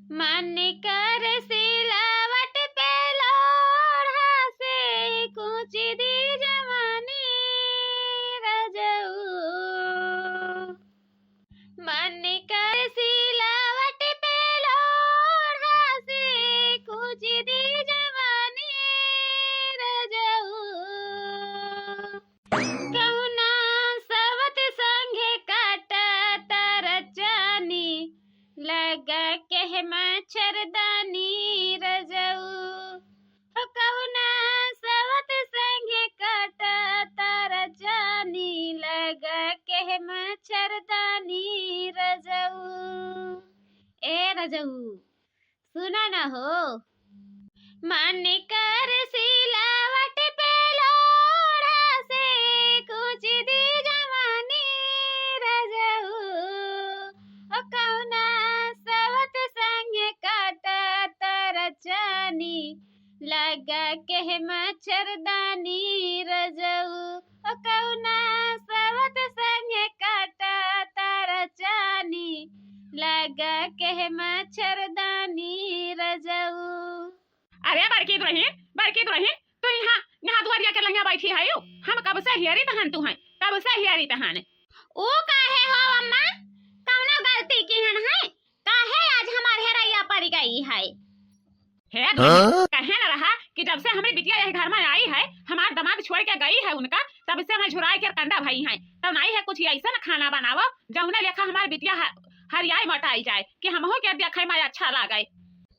मन कर सिलावट पे लोढ़ा से कूच दी जवानी रजऊ। मन कर सिलावट पे लोढ़ा से कूच दी जवानी रजऊ। कहुना सवत संगे काटा तरचानी लगा के मच्छरदानी रजऊ। कहुना सवत संगे काटा तरचानी लगा के मच्छरदानी रजऊ। ए रजऊ सुना न हो। मन कर सिलावट पे लोढ़ा से कूच दी जवानी रजऊ। कहुना सवत संगे काटा तरचानी लगा के मच्छरदानी रजऊ। कहुना सवत संगे काटा तरचानी लगा के मच्छरदानी रजऊ। अरे बड़की दुल्हन तू यहाँ दुआरिया के लंगा बैठी है यू। हम कब से हियरी तहन तू है कब से हियरी तहन। ओ काहे हो अम्मा कौनो गलती किहन है काहे आज हमार हेरैया पड़ गई है। हे कहे न रहा कि जब से हमारी बिटिया यह घर में आई है हमार दामाद छोड़ के गई है उनका तब से मैं झुराई के कंडा भई है। तब नहीं है कुछ ऐसा न खाना बनावो जौने लेखा हमारी बिटिया हरियाई मटाई जाए कि हमहू के देखे में अच्छा लागे।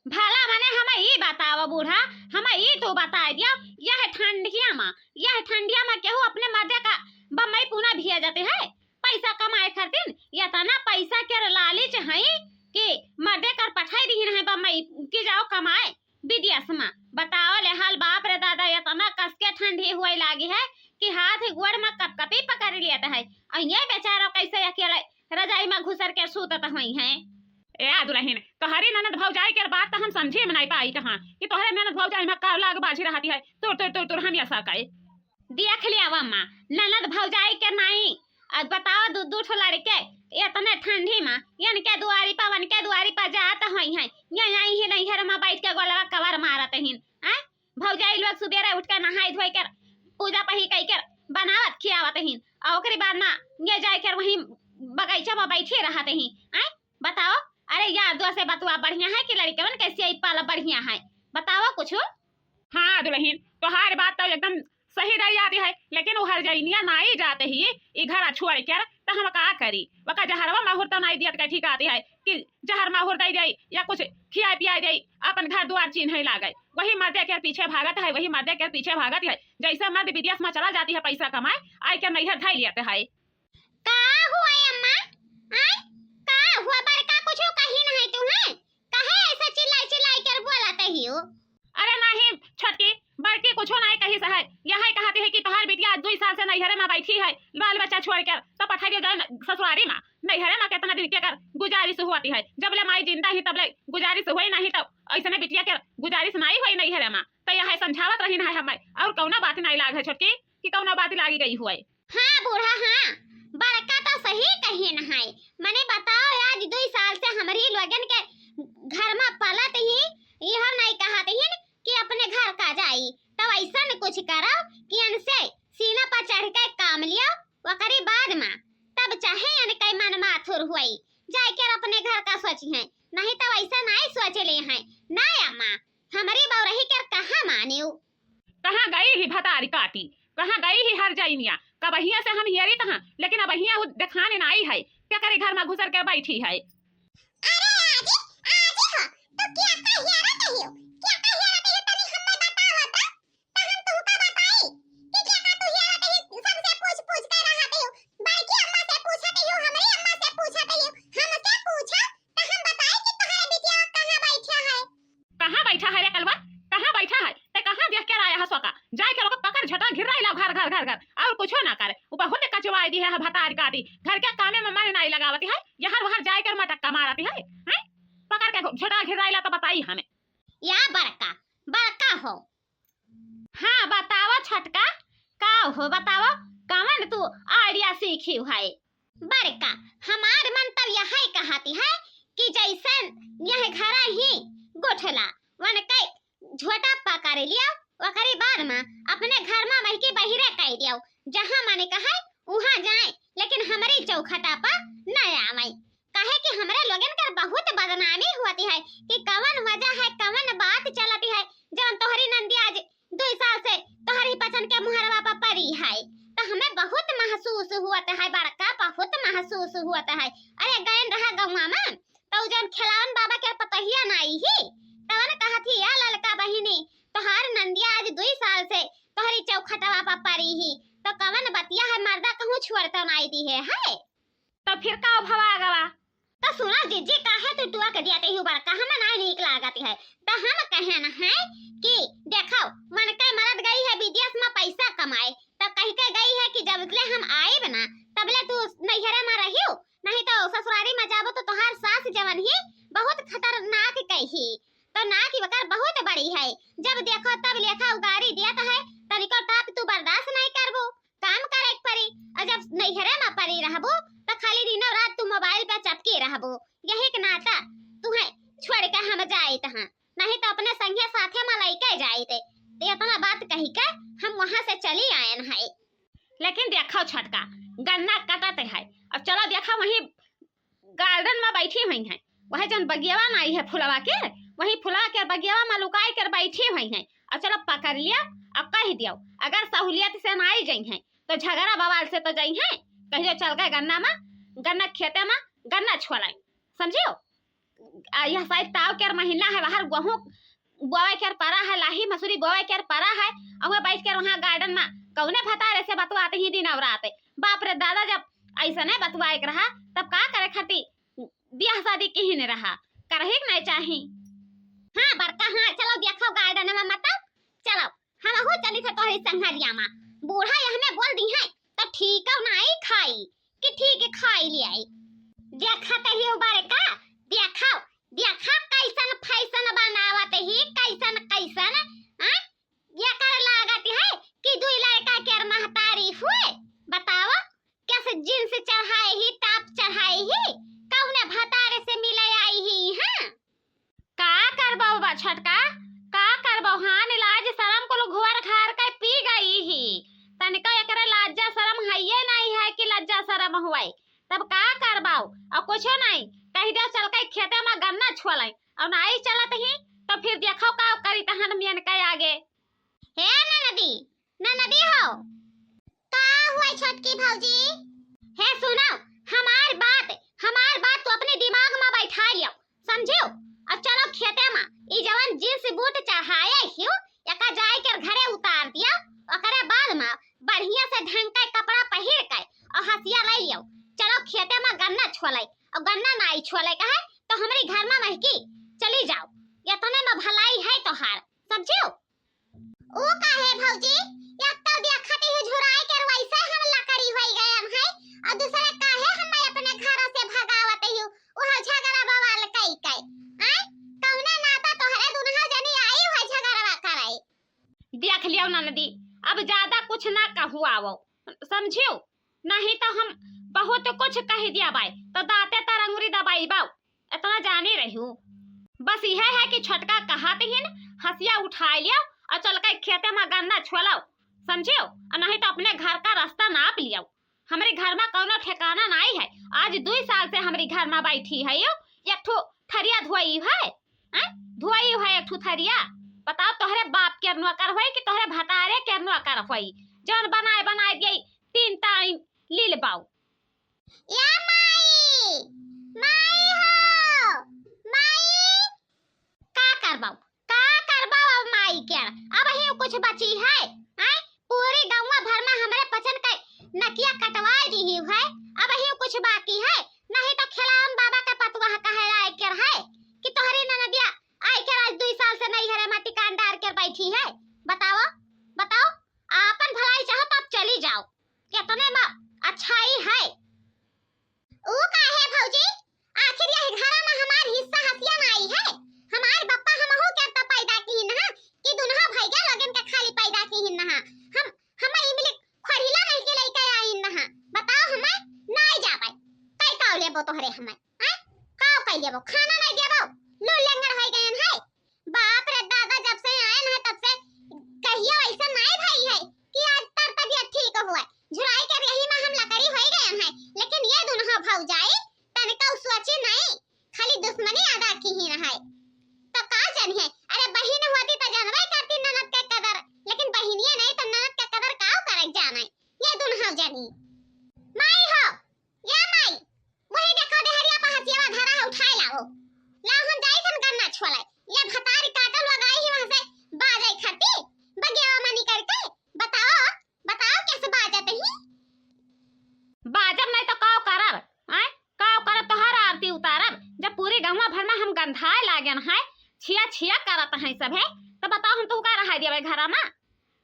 भला मने हमें ई बताओ बूढ़ा हमें ई तो बता दिया यह ठंडिया में केहू अपने मर्दे का बम्बई पूना भिया जाते है पैसा कमाए खातिर या तना पैसा के लालच है कि मर्दे कर पठाई दी है बम्बई की जाओ कमाए विदेश में। बताओ ले हाल बाप रे दादा या तना कस के ठंडी हुए लागी है कि हाथ गोड़ में कपकपी पकड़ लेता है और ये बेचारा कैसे अकेले रजाई में घुसर के सूतत हुई है। ए दुल्हन तोहरी ननद भौजाई के बात तो हम समझे में नहीं पाई कहाँ कि तोहरे ननद भौजाई में का लाग बाजी रहती है तुर हम ऐसा कहे देख लिया अम्मा ननद भौजाई के नहीं। अब बताओ दू ठो लड़के इतने ठंडी में यन के दुआरी पर जात हुई है यहाँ ही नहीं घर में बैठ के गोलवा कवर मारत हिन। भौजाई लोग सुबेरे उठ कर नहाई धोई कर पूजा पही कई कर बनावत खियावत हिन और ओकरी बाद ना ये जाए कर वहीं बगीचा में बैठे रहते ही। बताओ अरे यार दो से बतुआ बढ़िया है कि लड़के कैसे पाला बढ़िया है बताओ कुछ। हाँ दुल्हन तोहार बात तो एकदम सही रही आती है लेकिन वो हर जइनिया नहीं जाते ही ई घर छोड़ कर तो हम का करी वका जहरवा माहौर तो नहीं दियत ठीक आती है कि जहर माहौर दे जाई या कुछ खिया पिया जाई अपन घर द्वार चिन्ह लागे वही मर्दे के पीछे भागत है जैसे मर्द विदेश में चला जाती है पैसा कमाए आई के नैहर धाई लेते है। का हुआ अम्मा का हुआ बड़का कुछ कही नहीं तुम्हें कहे ऐसा चिल्लाई कर बोलते ही हो। अरे नहीं छोटकी बड़की कुछ नहीं कही सहे यही कहती है कि तोहार बिटिया 2 साल से नैहरे में बैठी है बाल बच्चा छोड़ कर तो पठाई जाए ससुरारी में नैहरे में कितना दिन के कर गुजारिश होती है जब ले माई जिंदा ही तब ले गुजारिश हुई नहीं तब ऐसे बिटिया के गुजारिश नहीं हुई नैहरे में तो यह समझावत रही है हमें और कौना बात नहीं लाग है छोटकी कि कौना बात लागी गई हुई। हाँ बूढ़ा हाँ बड़का तो सही कही न है मने बताओ आज 2 साल से हमारी लोगन के घर में पलत ही यह नहीं कहते हैं कि अपने घर का जाई तब ऐसा न कुछ करो कि इनसे सीना पर चढ़ के काम लियो वकरी बाद में तब चाहे इनके मन माथुर हुई जाकर अपने घर का सोची है नहीं तो ऐसा नहीं सोच ले हैं ना अम्मा हमारी बौरही कर कहाँ मानियो कहाँ गई ही भतारी काटी कहाँ गई ही हर जइनिया कब हिया से हम हियरी तहाँ लेकिन अब हिया दिखाने नहीं है क्या करे घर में घुसर कर बैठी है। अरे आजी हो तो क्या कहियारा कहियो क्या कहियारा कहियो तनी हमें बताओ तो हम तुमको बताई कि क्या का तू हियारा कहियो सबसे पूछ कर रहते हो बाकी अम्मा से पूछते हो हमारी अम्मा से पूछते हो हमसे पूछो तो हम बताई कि तुम्हारे बिटिया कहां बैठा है रे कलवा कहां बैठा है ते कहां देख के आया है सोका जाए के लोग पकड़ झटा घिर रही घर और कुछ ना करे ऊपर होते कचवाई दी है भतार काटी घर के कामे में मन नहीं लगावती है यहाँ वहां जाए कर मटक्का मारती है पकड़ के झटा घिर रही तो बताई हमें या बड़का हो। हाँ बताओ छटका का हो बताओ कवन तू आइडिया सीखी है बड़का हमार मन तब यही कहती है कि जैसन यह घरा ही गोठला वन कई झोटा पकारे लिया वकरी बाद में अपने घर में महकी बहिरे कह दियो जहां माने कहा वहां जाए लेकिन हमारी चौखटा पर न आवे कहे कि हमरे लोगन कर बहुत बदनामी होती है कि कवन वजह है कवन बात चलती है जब तोहरी नंदी आज 2 साल से तोहरी पसंद के मुहरवा पर पड़ी है तो हमें बहुत महसूस हुआ है बड़का बहुत महसूस हुआ है। अरे गयन रहा गौवा में तो जन खिलावन बाबा के पतहिया नाई ही तवन कहा थी या ललका बहिनी तोहार नंदिया आज 2 साल से तोहरी चौखटवा पर पड़ी ही तो कवन बतिया है मर्दा कहूं छोड़ता नाई दी है तो फिर का भवा गवा तो सुना जीजी काहे तू टुआ के दिया ही बड़का हम ना नीक लागत है तो हम कहे ना है कि देखो मन के मरद गई है विदेश में पैसा कमाए तो कह के गई है कि जबले हम आए बना तबले तू नैहरे में रहियो नहीं तो ससुरारी में जाबो तो तोहार सास जवन ही बहुत खतरनाक कही तो ना की वकर बहुत बड़ी है जब देखो तब लेखा उगारी दिया है तनिको टाप तू बर्दाश्त नहीं करबो काम करे परी और जब नैहरे में परी रहबो तो खाली दिनों रात तू मोबाइल पे चपके रहबो यही के नाता तुम्हें छोड़ के हम जाए तहां नहीं तो अपने संगे साथे में लेके जाए थे तो इतना बात कही के हम वहां से चली आए हैं। लेकिन देखो छटका गन्ना कटते है अब चलो देखा वही गार्डन में बैठी हुई है वही जन बगियावा नहीं है फुलवा के वही फुलवा के बगियावा में लुकाई कर बैठी हुई है अब चलो पकड़ लिया अब कह दियो अगर सहूलियत से ना आई जाई है तो झगड़ा बवाल से तो जाई है कहियो चल गए गन्ना खेते में गन्ना छोड़ाई समझियो यह शायद ताव के महीना है बाहर गेहूं बोवे के परा है लाही मसूरी बोवे के परा है और बैठ कर वहां गार्डन में कौने भतारे से बतवाते ही दिन औराते बाप रे दादा जब ऐसा नहीं बतवाए के रहा तब का करे खाती ब्याह शादी की ही नहीं रहा करही नहीं चाही। हां बड़का हां चलो देखो गार्डन में मत चलो हम हो चली थे तोहरी संघरिया में बूढ़ा यहने बोल दी है तो ठीक है नहीं खाई कि ठीक खाई ले आई देखते ही उबारे का देखो देखा कैसन फैशन बनावत ही कैसन कैसन हां ये कर लागत है कि 2 लड़का के महतारी हुए बताओ कैसे जींस चढ़ाए ही टाप चढ़ाए ही कौने भतारे से मिले आई ही हां का करबो बा छटका का करबो हां लाज शरम को घोर खार के पी गई ही तनिका एकरे लज्जा शरम हइये नहीं है कि लज्जा शरम हुई तब का करबाऊ और कुछ नहीं कह दे चल के खेते में गन्ना छोलाई और नहीं चलत ही तो फिर देखो का करी तहन मियन के आगे हे ननदी हो का हुआ छोटकी भौजी हे सुनो हमार बात तो अपने दिमाग में बैठा लियो समझियो अब चलो खेते में ई जवन जींस बूट चढ़ाए हियो एका जाए के घरे उतार दिया ओकरे बाद में बढ़िया से ढंग के कपड़ा पहिर के और हसिया ले लियो चलो खेते में गन्ना छोलाई और गन्ना नहीं छोले का है तो हमारी घर में महकी चली जाओ इतने में भलाई है तोहार समझियो ओ काहे भौजी एक तो देखते ही झुराई के वैसे हम लकड़ी होई गए हम है और दूसरे काहे हम अपने घर से भगावत ही वह झगड़ा बवाल कई कई हैं कौने नाता तोहरे दुनहा जनी आई है झगड़ा कराई देख लियो ननदी अब ज्यादा कुछ ना कहुआ वो समझियो नहीं तो हम बहुत कुछ कह दिया भाई तो दाते तर अंगुरी दबाई बाऊ इतना जाने रही हूँ बस यह है कि छटका कहाते ही हसिया उठा लिया और चल के खेते में गन्ना छोलाओ समझियो और नहीं तो अपने घर का रास्ता नाप लियो हमारे घर में कौनो ठिकाना नहीं है आज 2 साल से हमारे घर में बैठी है यो एक ठो थरिया धोई है धोई है एक ठो थरिया बताओ तोहरे बाप के नौकर होई कि तोहरे भतारे के नौकर होई जौन बनाए दिए 3 टाइम लील बाऊ या माई हो माई का करबाऊ माई के अब ही कुछ बची है हैं पूरी गांव भर में हमरे पचन के नकिया कटवा दी है अब ही कुछ बाकी है नहीं तो खिलावन बाबा का पतवा कहलाए के है कि तोहरी ननदिया आई के आज 2 साल से नहीं हरे माटी कान डार के बैठी है बताओ आपन भलाई चाहो तो आप चली जाओ कितने में अच्छाई है ओ काहे भौजी आखिर यह घर में हमार हिस्सा हसिया नहीं है हमार बप्पा हमहु के त पैदा की ना कि दुनहा भैया लगन के खाली पैदा की ना हम इमली खरीला नहीं के लेके आई ना बताओ हमें नहीं जा पाई कई का लेबो तोहरे हमें हैं का कई लेबो देबो, खाना नहीं देबो, लो लंगड़ हो गए है। बाप रे दादा, जब से आए हैं तब से कहियो ऐसा नहीं भाई है कि आज तर तबियत ठीक हुआ। झुराई के यही में हम लकड़ी हो गए हैं, लेकिन ये दुल्हा भौजाई तनिका सोचे नहीं, खाली दुश्मनी अदा की ही रहे। तो का जानिए, अरे बहन होती तो जानवे करती ननद के कदर, लेकिन बहनिया नहीं तो ननद के कदर काऊ करे जाने। ये दुल्हा जानी माई हो या माई, वही देखो देहरिया पहचिया धरा है, उठाए लाओ लाओ, हम जाई सन गन्ना छोले। ये भतारी काटल लगाई ही वहां से बाजे खती बगिया मनी करके। बताओ बताओ कैसे बाजते ही? बाजब नहीं तो काव करब, आय काव करब तो हर आरती उतारब। जब पूरी गंगा भर में हम गंधाए लागन है, छिया छिया करत हैं सब है, तो बताओ हम तू का रहा दिया घरा में?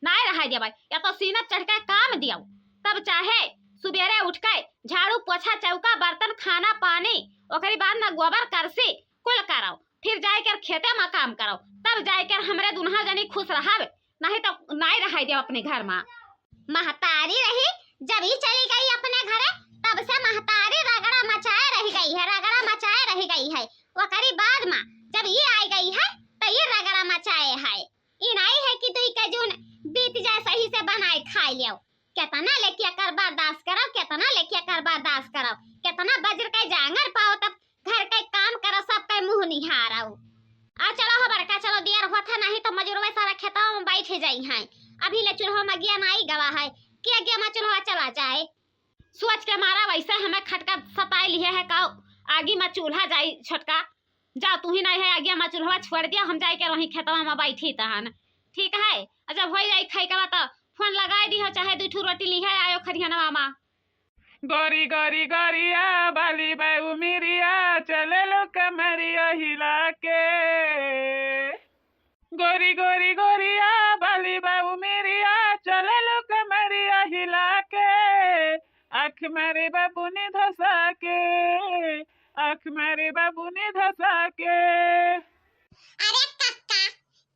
नहीं रहा दिया, या तो सीना चढ़ के काम दियो, तब चाहे सुबेरे उठ के झाड़ू पोछा चौका बर्तन खाना पानी, ओकरी बाद ना गोबर करसी कुल कराओ, फिर जाए कर खेते में काम करो, तब जाए कर हमरे दुल्हा जनी खुश रहब। नहीं तो नहीं रहा दिया अपने घर में। महतारी रही जब ही चली गई अपने घरे, तब से महतारी रगड़ा मचाए रह गई है, रगड़ा मचाए रह गई है। ओकरी बाद में जब ये आई गई है तो ये रगड़ा मचाए है। ई नहीं है कि तू के जून बीत जाए सही से बनाए खाई लियो। कितना लेके कर बर्दाश्त करो, कितना लेके कर बर्दाश्त करो, कितना बजर के जांगर पाओ, तब घर के काम करो, सब के मुंह निहारो। आ चलो हो बड़का, चलो देर होता नहीं तो मजूरवे सारा खेतों में बैठे जाई हैं। अभी ले चूल्हा में गया नहीं गवा है कि आगे में चूल्हा चला जाए। सोच के मारा वैसे हमें खटका सताए लिए है, का आगे में चूल्हा जाई छोटका, जा तू ही नहीं है आगे में चूल्हा छोड़ दिया, हम जाए के वहीं खेतवा में बैठी तहन ठीक है। जब हो जाए खाई के तो फोन लगाए दी हो, चाहे दू ठू रोटी ली है आयो खरियानवा में। गोरी गोरी गोरिया बाली बाबू मिरिया चले लो कमरिया हिला के। गोरी गोरी गोरिया बाली बाबू मिरिया चले लो कमरिया हिला के। आँख मारे बाबू ने धसा के, आँख मारे बाबू ने धसा के। अरे कक्का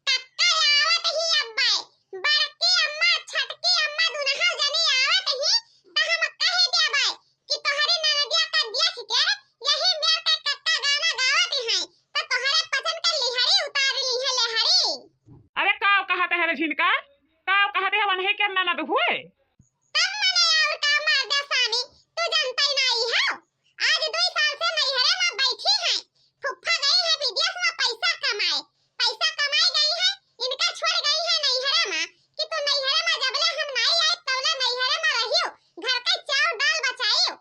कक्का आवत ही अब्बा, बड़की अम्मा छटकी अम्मा दुनहा जनी आवत ही, त हम कहे देबै कि तोहरी ननदिया का देख के यही मेर के कक्का गाना गावत हैं, तो तोहरे पसंद के लिहरी उतार ली है लहरी। अरे काव कहते है रे झिनका, काव कहते है वनहे के ननद हुए। तब मने और का मार दे सानी, तू जानता ही नहीं हो। आज 2 साल से नैहरे में बैठी है, फुफ्फा गई है विदेश में पैसा कमाए गई है, इनका छोड़ गई है नैहरे में कि तू नैहरे में जबले हम नहीं आए तबले नैहरे में रहियो, घर के चाउर दाल बचाइयो।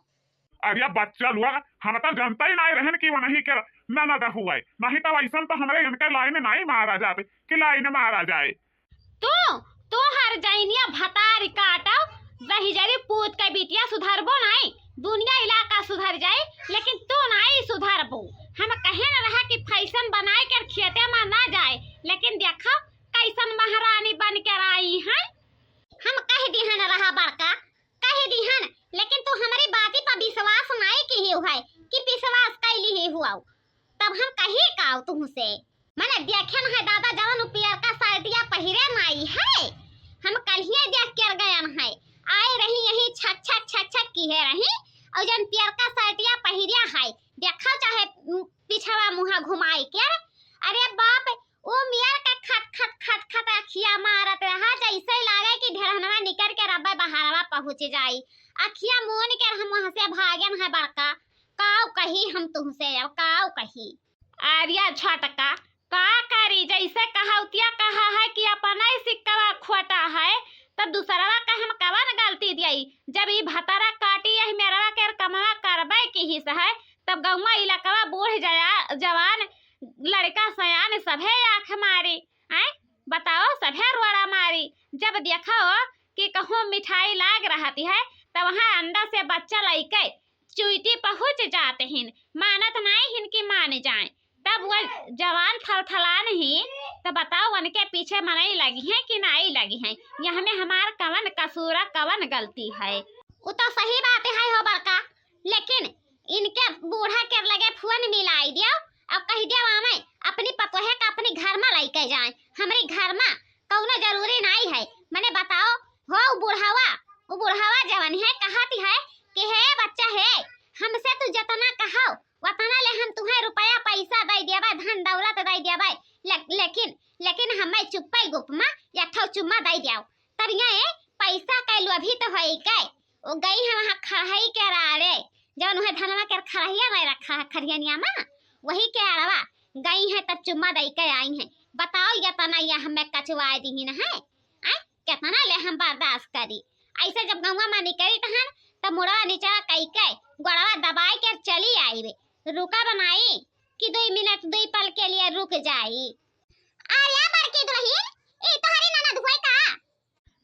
अरे बच्चा लुआ, हम तो जानता ही नहीं रहन कि वो नहीं के ननद हुआ, नहीं तो ऐसा तो हमारे इनके लाइन नहीं मारा जाए कि लाइन मारा जाए। तू हर जाइनिया भतारी काटो, रही जरी पूत के बिटिया सुधरबो नहीं, दुनिया इलाका सुधर जाए, लेकिन तू नहीं सुधरबो। हम कहे न रहा कि फैशन बनाए कर खेते में ना जाए, लेकिन देखो कैसन महारानी बन कर आई है। हम कह दिहन रहा बड़का, कह दिहन, लेकिन तू हमारी बाती पर विश्वास नहीं की है कि विश्वास कैली ही हुआ, तब हम कही काऊ तुमसे। मैंने देखन है दादा जवन पियर का साड़िया पहिरे माई है, हम कल ही देख कर गयन है, आए रही यही छक छक छक छक की है रही, और जन पियर का साड़िया पहिरिया है, देखा चाहे पिछवा मुहा घुमाई के। अरे बाप, वो मियार का खट खट खट खट अखिया मारत रहा, जैसे लागे कि ढेरहनवा निकल के रब्बे बहारवा पहुंच जाई। अखिया मोन के हम वहां से भागन है बड़का, काऊ कही हम तुमसे, अब काऊ कही। आर्या छोटका का करी, जैसे कहावतिया कहा है कि अपना ही सिक्का खोटा है, तब दूसरा का हम कवन गलती दियाई। जब ये भतारा काटी यही मेरा के कमवा करबे की हिस्सा है, तब गौवा इलाका बूढ़ जाया जवान लड़का सयान सभे आँख मारी, हैं बताओ सभे रोड़ा मारी। जब देखो कि कहूँ मिठाई लाग रहती है, तब वहाँ अंदर से बच्चा लइके चुईटी पहुँच जाते हैं, मानत नहीं हिन की मान जाए, तब वह जवान थलथलान ही, तो बताओ उनके पीछे मनई लगी है कि नहीं लगी है, यह में हमार कवन कसूर कवन गलती है। वो तो सही बात है हो बड़का, लेकिन इनके बूढ़ा के लगे फोन मिलाई दियो, अब कह दियो हमें अपनी पतोहे का अपने घर में लेके जाए, हमारे घर में कौनो जरूरी नहीं है। मैंने बताओ हो वो बुढ़ावा जवान है, कहती है कि हे बच्चा है, हमसे तू जितना कहो उतना ले हम तुम्हें रुपया दई दिया भाई लेकिन हमें चुप्पे गुप में एक ठो चुम्मा दई दियाओ तब ये पैसा कैलू अभी तो है के ओ गई है वहां खड़ाई के रे जवन है धनवा के खड़ाइया में रखा है खरियानिया में वही के अरवा गई है तब चुम्मा दई के आई है बताओ ये तना ये हमें कचवाए दी न है आ कितना ले हम बर्दाश्त करी ऐसे जब गंगा में निकली तहन तब मुड़वा नीचा कई के गोड़वा दबाई के चली आई रे रुका बनाई कि 2 मिनट 2 पल के लिए रुक जाई अरे बड़की दुल्हन ई तोहरी ननद होई का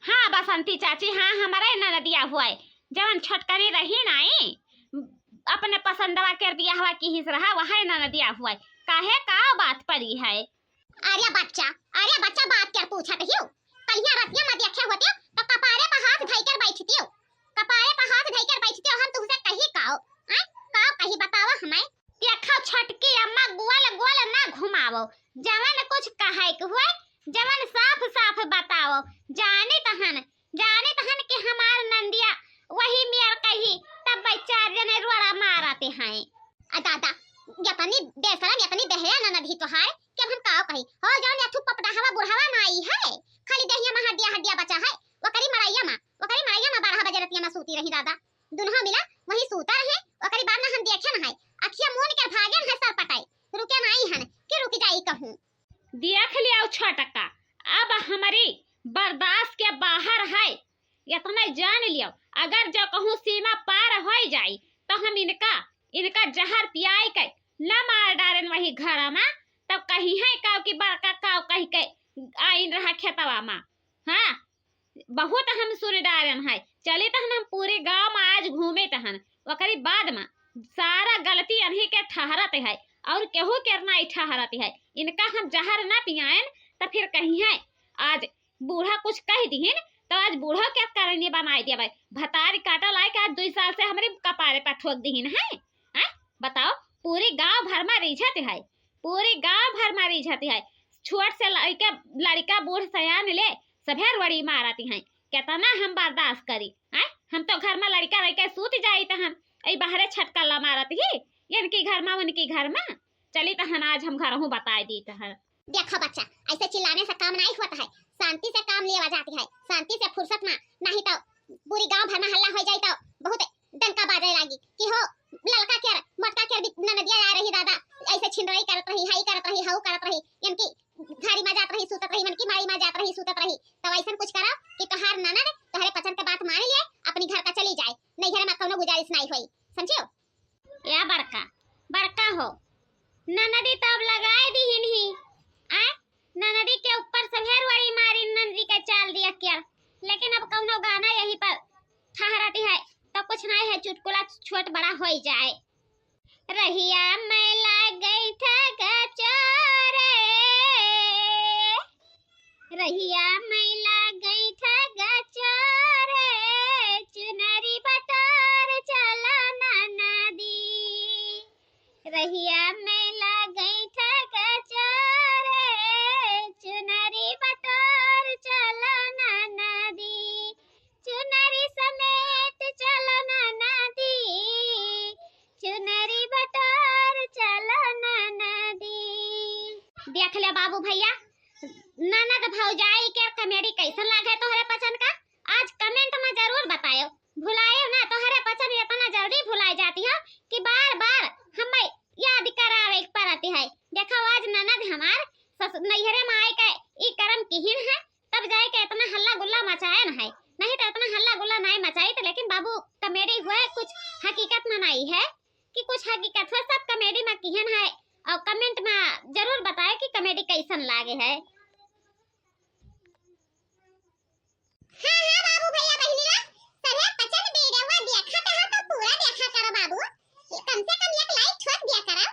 हाँ बसंती चाची हाँ हमारे ननदिया हुआ है जवन छोटकनी रही नाई अपने पसंदवा के बियाहवा की हिस रहा वही ननदिया हुआ है काहे का बात पड़ी है अरे बच्चा बात कर पूछत हियो कलिया रतिया में देखे होते तो कपारे पे हाथ धई कर बैठती हो कपारे पे हाथ धई कर बैठती हो हम तुमसे कही काओ हैं काओ कही बताओ हमें देखो छोटकी अम्मा गोल ना घुमावो जवन कुछ कहे के हुए जवन साफ साफ बताओ जाने तहन कि हमार नंदिया वही मेर कही तब बच्चा जने रोड़ा मारते हैं दादा यतनी बेसरम यतनी दहया ननद ही तोहार के हम काओ कही हो जान यथु पपड़ा हवा बुढ़ावा नाई है खाली दहिया में हड्डिया बचा है ओकरी मरैया में 12 बजे रतिया में सूती रही दादा दुनहा मिला वही सूता रहे ओकरी बाद में हम देखे न है अखिया मोन के भागन है सर पटाई रुके नाई हन कि रुक जाई कहूं देख लिया छोटका अब हमारी बर्दाश्त के बाहर है इतना जान लियो अगर जो कहूँ सीमा पार हो जाई तो हम इनका जहर पियाई के न मार डालें वही घर में तब कहीं है काव की बड़का काव कही के आइन रहा खेतवा में हाँ बहुत हम सुन डालन है चले तहन हम पूरे गांव में आज घूमे तहन ओकरी बाद में सारा गलती अनही के ठहरत है और केहू के नहीं ठहरत है इनका हम जहर ना पियाएं तो फिर कहीं है आज बूढ़ा कुछ कह दीन तो आज बूढ़ा क्या करने बनाई दिया भाई भतारी काटा लाए के आज 2 साल से हमारे कपारे पर ठोक दीन है बताओ पूरे गांव भर में रिझत है पूरे गांव भर में रिझत है छोट से लड़का बूढ़ सयान ले सभे रड़ी मारती हैं कितना हम बर्दाश्त करी है हम तो घर में लड़का लड़का सूत जाई तहन ऐ बाहरे छटकला मारती ही इनकी घर में उनकी घर में चली तहन आज हम घर हूँ बताए दी तहन देखो बच्चा ऐसे चिल्लाने से काम नहीं होता है शांति से काम लिया जाती है शांति से फुर्सत में नहीं तो पूरी गांव भर में हल्ला हो जाए तो बहुत डंका बाजे लगी कि हो लड़का के मोटका के ननदिया आ रही दादा ऐसे छिनरई करत रही हाई करत रही हाउ करत रही इनकी घाड़ी में जात रही सूतत रही मन की मारी में जात रही सूतत रही तो ऐसा कुछ करो कि तोहार ननद तोहरे पसंद के बात मान लिए अपनी घर का चली जाए नहीं घर में कोनो गुजारिश नहीं होई समझो या बड़का हो ननदी तब लगाए दी ही आ ननदी के ऊपर सभेर वड़ी मारी ननदी का चाल दिया क्या लेकिन अब कौनो गाना यही पर ठहराती है तो कुछ नहीं है चुटकुला छोट बड़ा हो जाए रहिया मैं लग गई था गचोरे रहिया मैं लग गई था गचोरे चुनरी बटोर चलो ननदी रहिया मैं लग गई था गचोरे चुनरी बटोर चलो ननदी चुनरी समेत चलो ननदी चुनरी बटोर चलो ननदी देख ले बाबू भैया ननद भौजाई के कॉमेडी कैसन लागे तोहरे पसंद का आज कमेंट में जरूर बतायो भुलायो ना तोहरे पसंद इतना जल्दी भुलाई जाती है कि बार हमें याद करावे पड़ती है देखो आज ननद हमार नैहरे में आए के ई कर्म किहिन है तब जाए के इतना हल्ला गुल्ला मचाए न है नहीं तो इतना हल्ला गुल्ला नहीं मचाई तो लेकिन बाबू कॉमेडी हुए कुछ हकीकत में नहीं है कि कुछ हकीकत है सब कॉमेडी में किहिन है और कमेंट में जरूर बताए कि कॉमेडी कैसन लागे है हाँ बाबू भैया बहनिया सरे पसंद वीडियो देखा तो पूरा देखा करो बाबू कम से कम एक लाइक ठोक दिया करो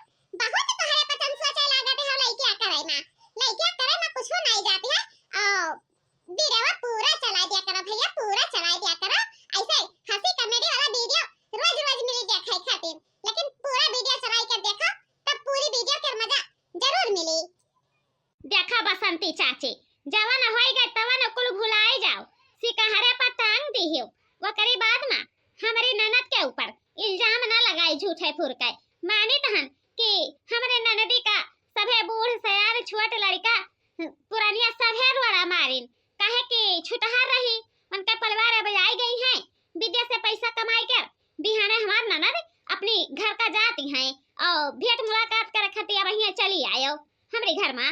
बहुत तोहरे पसंद सोचे लागत है लइकिया करे ना कुछ नहीं जाती है और वीडियो पूरा चला दिया करो भैया पूरा चला दिया करो ऐसे हंसी कॉमेडी वाला वीडियो रोज मिल देखे खातिर लेकिन पूरा वीडियो चला के देखो तब पूरी वीडियो के मजा जरूर मिली देखा बसंती चाची जवन होई गए तवन कुल भुलाए जाओ सिकहरे पतंग दिहियो वो करी बाद में हमारी ननद के ऊपर इल्जाम ना लगाई झूठे फुरके मानी तहन कि हमारे ननदी का सभे बूढ़ सयान छोट लड़का पुरानिया सभे रोड़ा मारिन काहे कि छुटहार रही उनका परिवार अब आई गई है विदेश से पैसा कमाई कर बिहाने हमार ननद अपनी घर का जाती हैं और भेंट मुलाकात कर खतिया वहीं चली आयो हमरे घर में